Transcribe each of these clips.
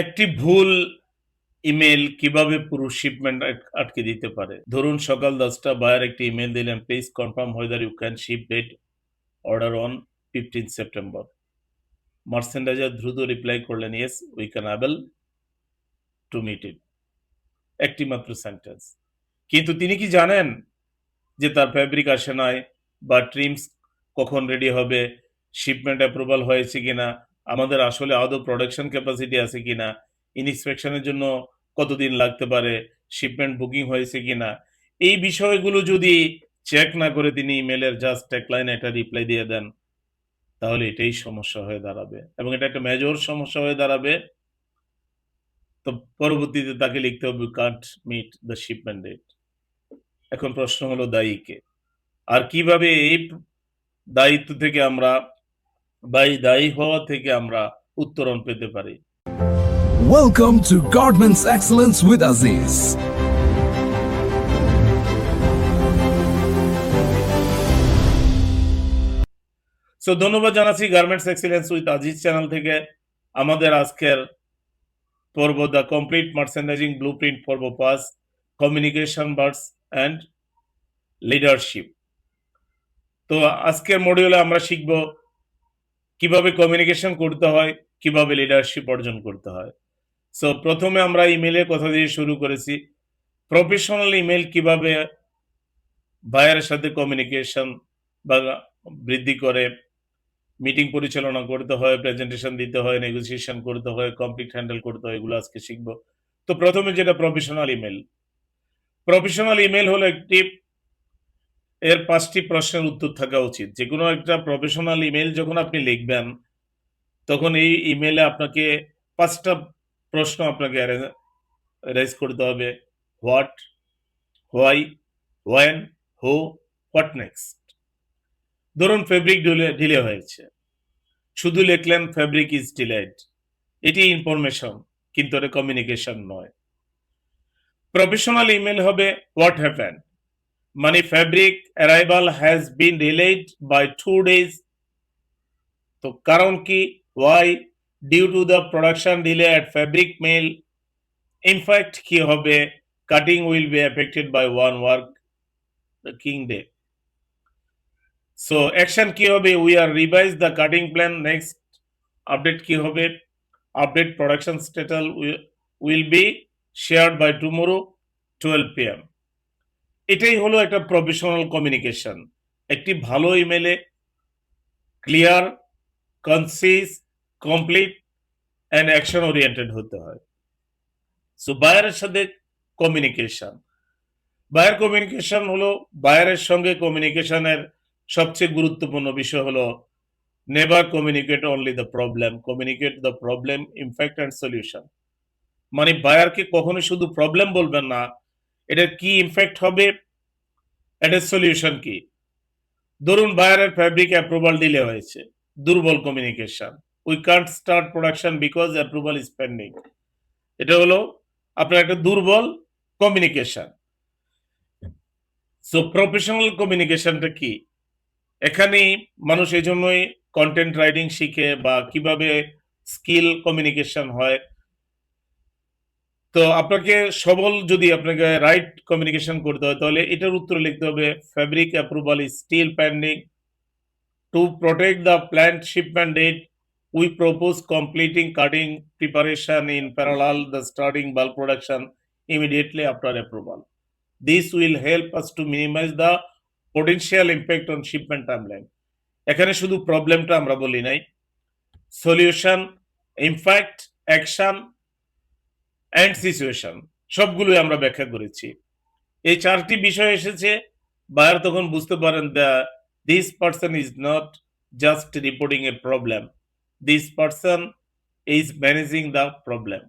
একটি ভুল ইমেল কিভাবে পুরো শিপমেন্ট আটকে দিতে পারে? ধরুন সকাল 10টা বায়ার একটি ইমেল দিলেন, please confirm whether you can ship date order on 15 September. Merchandiser দ্রুত রিপ্লাই করলেন, yes we can able to meet it. একটি মাত্র সেন্টেন্স। কিন্তু তিনি কি জানেন যে তার ফেব্রিক আসে নাই বা ট্রিমস কখন রেডি হবে, শিপমেন্ট অ্যাপ্রুভাল হয়েছে কিনা, আমাদের আসলে আদৌ প্রোডাকশন ক্যাপাসিটি আছে কিনা, ইনস্পেকশনের জন্য কতদিন লাগতে পারে, শিপমেন্ট বুকিং হয়েছে কিনা, এই বিষয়গুলো যদি চেক না করে তিনি ইমেলের জাস্ট এক লাইনে একটা রিপ্লাই দিয়ে দেন, তাহলে এটাই সমস্যা হয়ে দাঁড়াবে এবং এটা একটা মেজর সমস্যা হয়ে দাঁড়াবে। তো পরবর্তীতে তাকে লিখতে হবে can't meet the shipment date. এখন প্রশ্ন হলো দায়ী কে? আর কিভাবে এই দায়িত্ব থেকে আমরা দায়ী হওয়া থেকে আমরা উত্তরণ পেতে পারি? Welcome to Godman's Excellence with Aziz. So ধন্যবাদ জানাচ্ছি garments excellence with Aziz channel থেকে। আমাদের আজকের পর্ব দ্য কমপ্লিট মার্চেন্ডাইজিং ব্লুপ্রিন্ট পর্ব 5, কমিউনিকেশন বার্ডস অ্যান্ড লিডারশিপ। তো আজকের মডিউলে আমরা শিখব কিভাবে কমিউনিকেশন করতে হয়, কিভাবে লিডারশিপ অর্জন করতে হয়। সো প্রথমে আমরা ইমেলের কথা দিয়ে শুরু করেছি। প্রফেশনাল ইমেল কিভাবে বায়ারের সাথে কমিউনিকেশন বা বৃদ্ধি করে, মিটিং পরিচালনা করতে হয়, প্রেজেন্টেশন দিতে হয়, নেগোসিয়েশন করতে হয়, কমপ্লিট হ্যান্ডেল করতে হয়, এগুলো আজকে শিখব। তো প্রথমে যেটা প্রফেশনাল ইমেল। প্রফেশনাল ইমেল হলো একটি, এর 5টি প্রশ্নের উত্তর থাকা উচিত। যে কোনো একটা প্রফেশনাল ইমেল যখন আপনি লিখবেন, তখন এই ইমেলে আপনাকে 5টা প্রশ্ন আপনাকে রেজ করতে হবে। What, why, when, who, what next. ধরুন ফেব্রিক ডিলে হয়েছে, শুধু লিখলেন ফেব্রিক ইজ ডিলেড, এটি ইনফরমেশন কিন্তু এটা কমিউনিকেশন নয়। প্রফেশনাল ইমেল হবে হোয়াট হ্যাপেন্ড, মানে fabric arrival has been delayed by 2 days। তো কারণ কি? Why, due to the production delay at fabric mill. In fact কি হবে? Cutting will be affected by 1 working day। So action কি হবে? We are revise the cutting plan next. Update কি হবে? Update production status will be shared by tomorrow 12 PM। এটাই হলো একটা professional communication. একটি ভালো ইমেলে clear, concise, complete and action oriented হতে হয়। সো বায়ারের সাথে কমিউনিকেশন। বায়ার কমিউনিকেশন হলো বায়ারের সঙ্গে কমিউনিকেশনের সবচেয়ে গুরুত্বপূর্ণ বিষয় হলো never communicate only the problem, communicate the problem, impact and solution. মানে বায়ারকে কখনো শুধু প্রবলেম বলবেন না, এটার কি ইমপ্যাক্ট হবে, এটার সলিউশন কি। ধরুন বায়ারের ফেব্রিক অ্যাপ্রুভাল ডিলে হয়েছে, দুর্বল communication. We can't start production because approval is pending. এটা হলো আপনার একটা দুর্বল কমিউনিকেশন। সো প্রফেশনাল কমিউনিকেশনটা কি? এখানেই মানুষ এই জন্যই কন্টেন্ট রাইটিং শিখে বা কিভাবে স্কিল কমিউনিকেশন হয়। তো আপনাকে সবল যদি আপনাকে রাইট কমিউনিকেশন করতে হয়, তাহলে এটার উত্তর লিখতে হবে fabric approval is still pending. To protect the plant shipment date, we propose completing cutting preparation in parallel the starting bulk production immediately after approval. This will help us to minimize the potential impact on shipment timeline. এখানে শুধু প্রবলেমটা আমরা বলি নাই, solution, impact, action and situation সবগুলোই আমরা ব্যাখ্যা করেছি। এই 4টি বিষয় এসেছে, বায়ার তখন বুঝতে পারেন this person is not just reporting A problem, this person is managing the problem.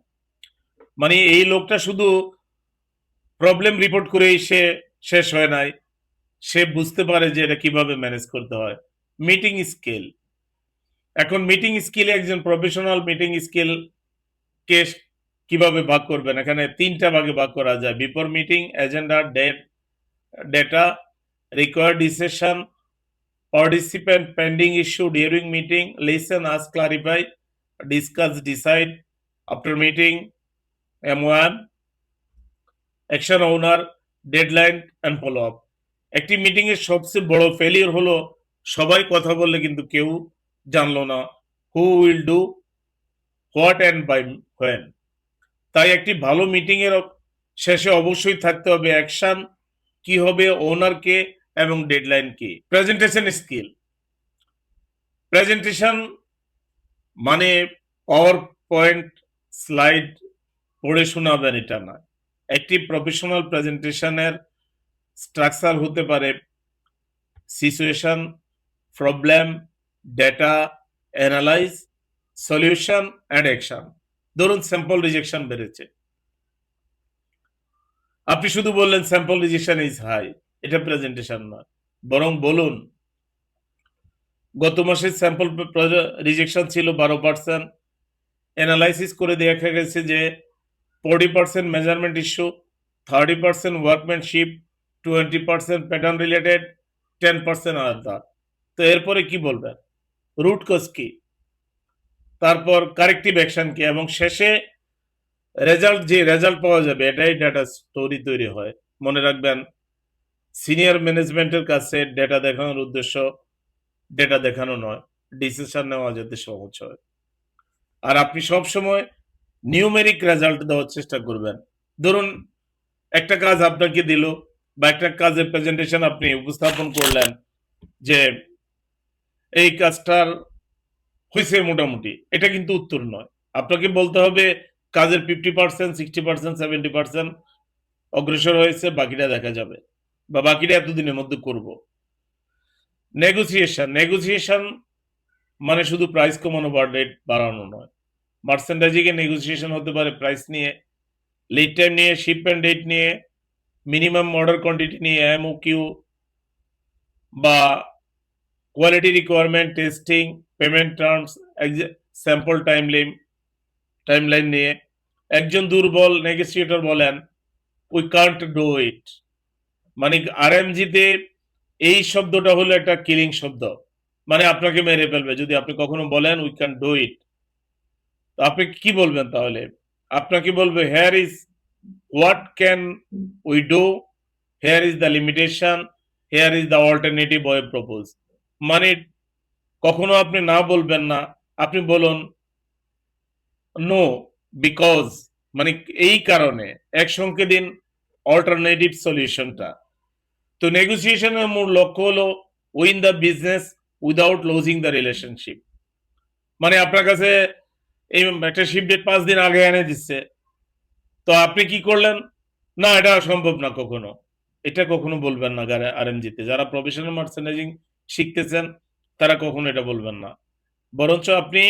মানে এই লোকটা শুধু প্রবলেম রিপোর্ট করেই সে শেষ হয় নাই, সে বুঝতে পারে যে এটা কিভাবে ম্যানেজ করতে হয়। Meeting skill. এখন মিটিং স্কিলে একজন প্রফেশনাল মিটিং স্কিল কে কিভাবে ভাগ করবেন? এখানে 3টা ভাগে ভাগ করা যায়। Before meeting, agenda, data, required decision, participant, pending issue during meeting, listen, ask, clarify, discuss, decide, After meeting M1, action owner, deadline and follow up. একটি মিটিং এর সবচেয়ে বড় ফেলিওর হলো সবাই কথা বললে কিন্তু কেউ জানলো না who will do what and by when. তাই একটি ভালো মিটিং এর শেষে অবশ্যই থাকতে হবে অ্যাকশন কি হবে, ওনার কে এবং ডেডলাইন কি। Presentation skill. প্রেজেন্টেশন মানে পাওয়ার পয়েন্ট স্লাইড পড়ে শোনাবেন এটা না। একটি প্রফেশনাল প্রেজেন্টেশনের স্ট্রাকচার হতে পারে situation, problem, data, analyse, solution and action. ধরুন স্যাম্পল রিজেকশন বেড়েছে, আপনি শুধু বললেন স্যাম্পল রিজেকশন ইজ হাই, এটা প্রেজেন্টেশন নয়, বরং বলুন গত মাসের স্যাম্পল রিজেকশন ছিল 12%, অ্যানালাইসিস করে দেখা গেছে যে 40% measurement issue, 30% workmanship, 20% pattern related, 10% আলাদা। তো এরপরে কি বলবেন, রুট কজ কি, তারপর কারেক্টিভ অ্যাকশন কি, এবং শেষে যে রেজাল্ট পাওয়া যাবে এটাই ডাটা স্টোরি তৈরি হয়। মনে রাখবেন, সিনিয়র ম্যানেজমেন্টের কাছে ডেটা দেখানোর উদ্দেশ্য ডেটা দেখানো নয়, ডিসিশন নেওয়া যাতে সহজ হয়। আর আপনি সব সময় নিউমেরিক রেজাল্ট দেওয়ার চেষ্টা করবেন। ধরুন একটা কাজ আপনাকে দিল বা একটা কাজের প্রেজেন্টেশন আপনি উপস্থাপন করলেন যে এই কাজটার হয়েছে মোটামুটি, এটা কিন্তু উত্তর নয়। আপনাকে বলতে হবে কাজের 50%, 60%, 70% অগ্রসর হয়েছে, বাকিটা দেখা যাবে বা বাকিটা এতদিনের মধ্যে করব। নেগোসিয়েশন মানে শুধু প্রাইস কমানো বা রেট বাড়ানো নয়। মার্চেন্ডাইজিং এ নেগোসিয়েশন হতে পারে প্রাইস নিয়ে, লিড টাইম নিয়ে, শিপমেন্ট ডেট নিয়ে, মিনিমাম অর্ডার কোয়ান্টিটি নিয়ে, এমওকিউ বা quality requirement, testing, payment terms, sample timeline নিয়ে। একজন দুর্বল নেগোসিয়েটর বলেন উই কান্ট ডু ইট, মানে আরএমজিতে এই শব্দটা হলো একটা কিলিং শব্দ, মানে আপনাকে মেরে ফেলবে যদি আপনি কখনো বলেন উই ক্যান ডু ইট। তো আপনি কি বলবেন তাহলে? আপনাকে বলবে hair is what can we do, hair is the limitation, hair is the alternative way propose. মানে কখনো আপনি না বলবেন না, আপনি বলুন নো বিকজ, মানে এই কারণে, একসঙ্গে দিন অল্টারনেটিভ সলিউশনটা। তো নেগোসিয়েশনের মূল লক্ষ্য হলো win the business without losing the relationship. মানে আপনার কাছে এই একটা শিপ ডেট 5 দিন আগে এনে দিচ্ছে, তো আপনি কি করলেন, না এটা সম্ভব না কখনো, এটা কখনো বলবেন না। আরএমজিতে যারা প্রফেশনাল মার্চেন্ডাইজিং শিখতেছেন তারা কখনো এটা বলবেন না, বরঞ্চ আপনি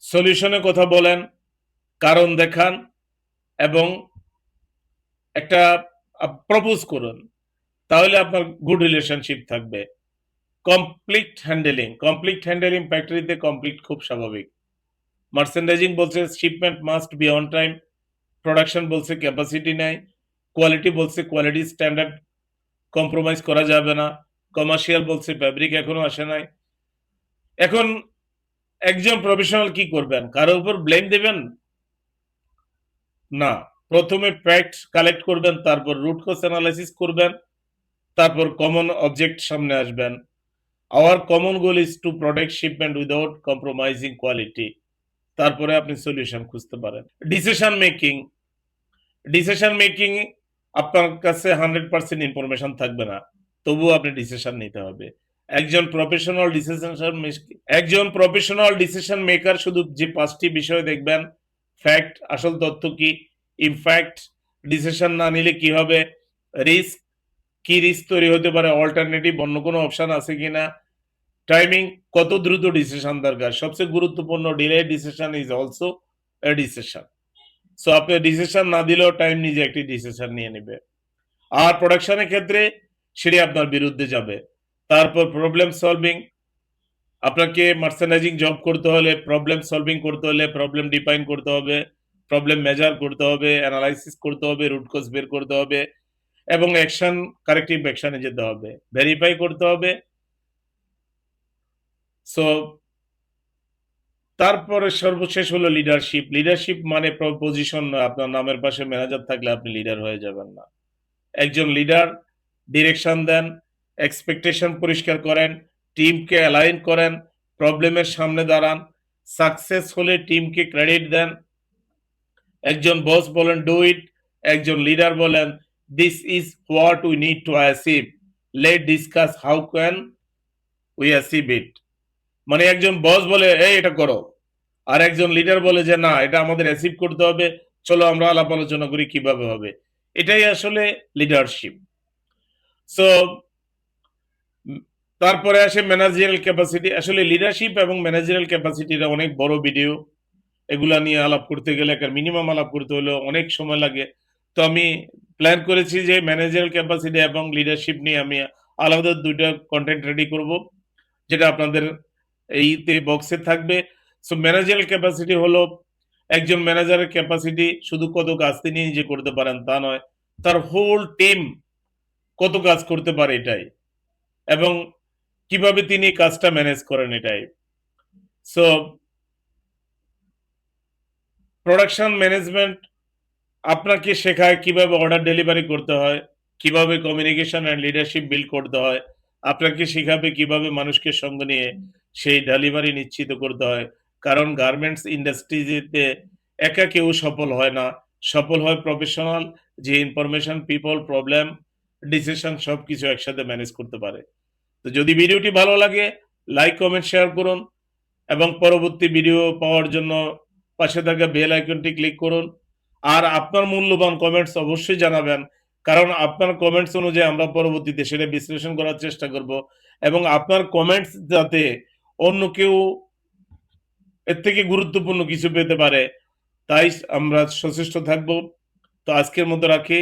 সলিউশনের কথা বলেন, কারণ দেখান এবং একটা প্রপোজ করুন, তাহলে আপনার গুড রিলেশনশিপ থাকবে। কমপ্লিট হ্যান্ডেলিং ফ্যাক্টরিতে কমপ্লিট খুব স্বাভাবিক। মার্চেন্ডাইজিং বলছে shipment must be on time, production বলছে ক্যাপাসিটি নাই, কোয়ালিটি বলছে কোয়ালিটি স্ট্যান্ডার্ড কম্প্রোমাইজ করা যাবে না, কমার্শিয়াল বলছে ফ্যাব্রিক এখনো আসে নাই। এখন একজন প্রফেশনাল কি করবেন, কারোর উপর ব্লেম দেবেন না, প্রথমে ফ্যাক্ট কালেক্ট করবেন, তারপর রুট কজ অ্যানালাইসিস করবেন, তারপর কমন অবজেক্ট সামনে আসবেন। Hour common goal is to protect shipment without compromising quality. তারপরে আপনি সলিউশন খুঁজতে পারেন। ডিসিশন মেকিং আপনার কাছে 100% ইনফরমেশন থাকবে না, তবুও আপনি ডিসিশন নিতে হবে। একজন প্রফেশনাল ডিসিশন মেকার শুধু যে 5টি বিষয় দেখবেন, ফ্যাক্ট আসল তথ্য কি, ইমফ্যাক্ট ডিসিশন না নিলে কি হবে, রিস্ক কি রিস্ক তৈরি হতে পারে, অল্টারনেটিভ অন্য কোনো অপশন আছে কিনা, টাইমিং কত দ্রুত ডিসিশন দরকার, সবচেয়ে গুরুত্বপূর্ণ delay decision is also a decision. So আপনি ডিসিশন না দিলেও টাইম নিজে একটি ডিসিশন নিয়ে নেবে। আর প্রোডাকশনের ক্ষেত্রে সেটি আপনার বিরুদ্ধে যাবে। তারপর প্রবলেম সলভিং, আপনাকে মার্চেন্ডাইজিং জব করতে হলে প্রবলেম সলভিং করতে হলে প্রবলেম ডিফাইন করতে হবে, প্রবলেম মেজার করতে হবে, অ্যানালাইসিস করতে হবে, রুট কজ বের করতে হবে এবং অ্যাকশন কারেক্টিভ অ্যাকশনে যেতে হবে, ভেরিফাই করতে হবে। সো তারপরে সর্বশেষ হলো লিডারশিপ। লিডারশিপ মানে পজিশন নয়, আপনার নামের পাশে ম্যানেজার থাকলে আপনি লিডার হয়ে যাবেন না। একজন লিডার ডিরেকশন দেন, এক্সপেকটেশন পরিষ্কার করেন, টিমকে অ্যালাইন করেন, প্রবলেমের সামনে দাঁড়ান, সাকসেস হলে টিমকে ক্রেডিট দেন। একজন বস বলেন ডু ইট, একজন লিডার বলেন this is what we need to achieve, let discuss how can we achieve it. মানে একজন বস বলে এই এটা করো, আর একজন লিডার বলে যে না এটা আমাদের অ্যাচিভ করতে হবে, চলো আমরা আলাপ আলোচনা করি কিভাবে হবে। এটাই আসলে লিডারশিপ। সো তারপরে আসে ম্যানেজারিয়াল ক্যাপাসিটি। আসলে লিডারশিপ এবং ম্যানেজারিয়াল ক্যাপাসিটির অনেক বড় ভিডিও, এগুলা নিয়ে আলাপ করতে গেলে একটা মিনিমাম আলাপ করতে হলেও অনেক সময় লাগে। তো আমি প্ল্যান করেছি যে ম্যানেজারিয়াল ক্যাপাসিটি এবং লিডারশিপ নিয়ে আমি আলাদা দুইটা কন্টেন্ট রেডি করব, যেটা আপনাদের এইতে বক্সে থাকবে। সো ম্যানেজারিয়াল ক্যাপাসিটি হলো একজন ম্যানেজারের ক্যাপাসিটি শুধু কত কাজ তিনি নিজে করতে পারেন তা নয়, তার হোল টিম কত কাজ করতে পারে এটাই, এবং কিভাবে তিনি কাজটা ম্যানেজ করেন এটাই। সো প্রোডাকশন ম্যানেজমেন্ট আপনাকে শেখায় কিভাবে অর্ডার ডেলিভারি করতে হয়, কিভাবে কমিউনিকেশন অ্যান্ড লিডারশিপ বিল্ড করতে হয়, আপনাকে শেখাবে কিভাবে মানুষকে সঙ্গে নিয়ে সেই ডেলিভারি নিশ্চিত করতে হয়। কারণ গার্মেন্টস ইন্ডাস্ট্রিতে একা কেউ সফল হয় না, সফল হয় প্রফেশনাল যে ইনফরমেশন, পিপল, প্রবলেম, ডিসিশন সবকিছু একসাথে ম্যানেজ করতে পারে। তো যদি ভিডিওটি ভালো লাগে লাইক কমেন্ট শেয়ার করুন, এবং পরবর্তী ভিডিও পাওয়ার জন্য পাশে থাকা বেল আইকনটি ক্লিক করুন। আর আপনার মূল্যবান কমেন্টস অবশ্যই জানাবেন, কারণ আপনার কমেন্টস অনুযায়ী আমরা পরবর্তীতে সেটা বিশ্লেষণ করার চেষ্টা করব, এবং আপনার কমেন্টস যাতে অন্য কেউ এর থেকে গুরুত্বপূর্ণ কিছু পেতে পারে তাই আমরা সচেষ্ট থাকব। তো আজকের মতো রাখি।